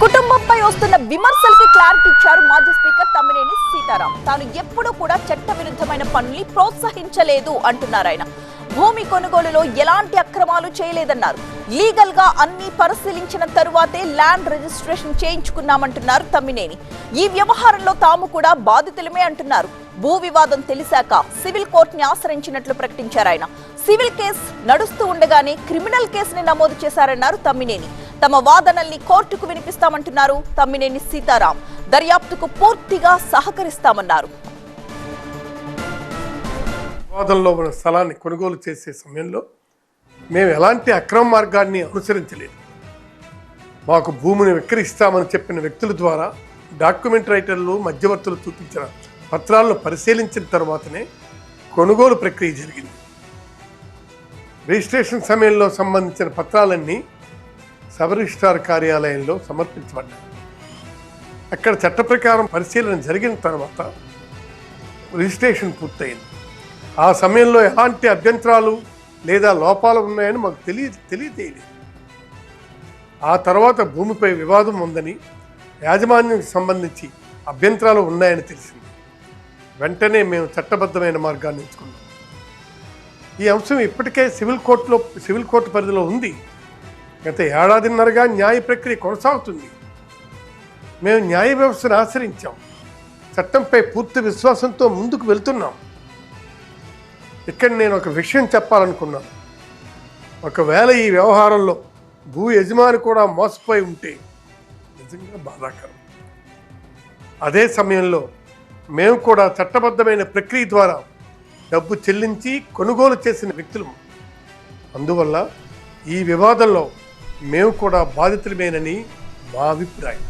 కుటుంబంపై వస్తున్న విమర్శలకి క్లారిటీ ఇచ్చారు మాజీ స్పీకర్ తమ్మినేని సీతారాం. తాను ఎప్పుడూ కూడా చట్టవిరుద్ధమైన పనుల్ని ప్రోత్సహించలేదు అంటున్నారు ఆయన. భూమి కొనుగోలులో ఎలాంటి అక్రమాలు చేయలేదన్నారు. లీగల్ గా అన్ని పరిశీలించిన తరువాతే ల్యాండ్ రిజిస్ట్రేషన్ చేయించుకున్నామంటున్నారు తమ్మినేని. ఈ వ్యవహారంలో తాము కూడా బాధితులమే అంటున్నారు. భూ వివాదం తెలిసాక సివిల్ కోర్టుని ఆశ్రయించినట్లు ప్రకటించారు ఆయన. సివిల్ కేసు నడుస్తూ ఉండగానే క్రిమినల్ కేసుని నమోదు చేశారన్నారు తమ్మినేని. తమ వాదనల్ని కోర్టుకు వినిపిస్తామంటున్నారు తమ్మినేని సీతారాం. దర్యాప్తుకు పూర్తిగా సహకరిస్తామన్నారు. వివాదంలో ఉన్న స్థలాన్ని కొనుగోలు చేసే సమయంలో మేము ఎలాంటి అక్రమ మార్గాన్ని అనుసరించలేదు. మాకు భూమిని విక్రయిస్తామని చెప్పిన వ్యక్తుల ద్వారా డాక్యుమెంట్ రైటర్లు మధ్యవర్తులు చూపించిన పత్రాలను పరిశీలించిన తర్వాతనే కొనుగోలు ప్రక్రియ జరిగింది. రిజిస్ట్రేషన్ సమయంలో సంబంధించిన పత్రాలన్నీ సబ్ రిజిస్ట్రార్ కార్యాలయంలో సమర్పించబడ్డాయి. అక్కడ చట్ట ప్రకారం పరిశీలన జరిగిన తర్వాత రిజిస్ట్రేషన్ పూర్తయింది. ఆ సమయంలో ఎలాంటి అభ్యంతరాలు లేదా లోపాలు ఉన్నాయని మాకు తెలియజేయలేదు. ఆ తర్వాత భూమిపై వివాదం ఉందని, యాజమాన్యానికి సంబంధించి అభ్యంతరాలు ఉన్నాయని తెలిసింది. వెంటనే మేము చట్టబద్ధమైన మార్గాన్ని ఎంచుకున్నాం. ఈ అంశం ఇప్పటికే సివిల్ కోర్టు పరిధిలో ఉంది. గత ఏడాదిన్నరగా న్యాయ ప్రక్రియ కొనసాగుతుంది. మేము న్యాయ వ్యవస్థను ఆశ్రయించాం. చట్టంపై పూర్తి విశ్వాసంతో ముందుకు వెళ్తున్నాం. ఇక్కడ నేను ఒక విషయం చెప్పాలనుకున్నాను. ఒకవేళ ఈ వ్యవహారంలో భూ యజమాని కూడా మోసపోయి ఉంటే నిజంగా బాధాకరం. అదే సమయంలో మేము కూడా చట్టబద్ధమైన ప్రక్రియ ద్వారా డబ్బు చెల్లించి కొనుగోలు చేసిన వ్యక్తులు. అందువల్ల ఈ వివాదంలో మేము కూడా బాధితులమేనని మా అభిప్రాయం.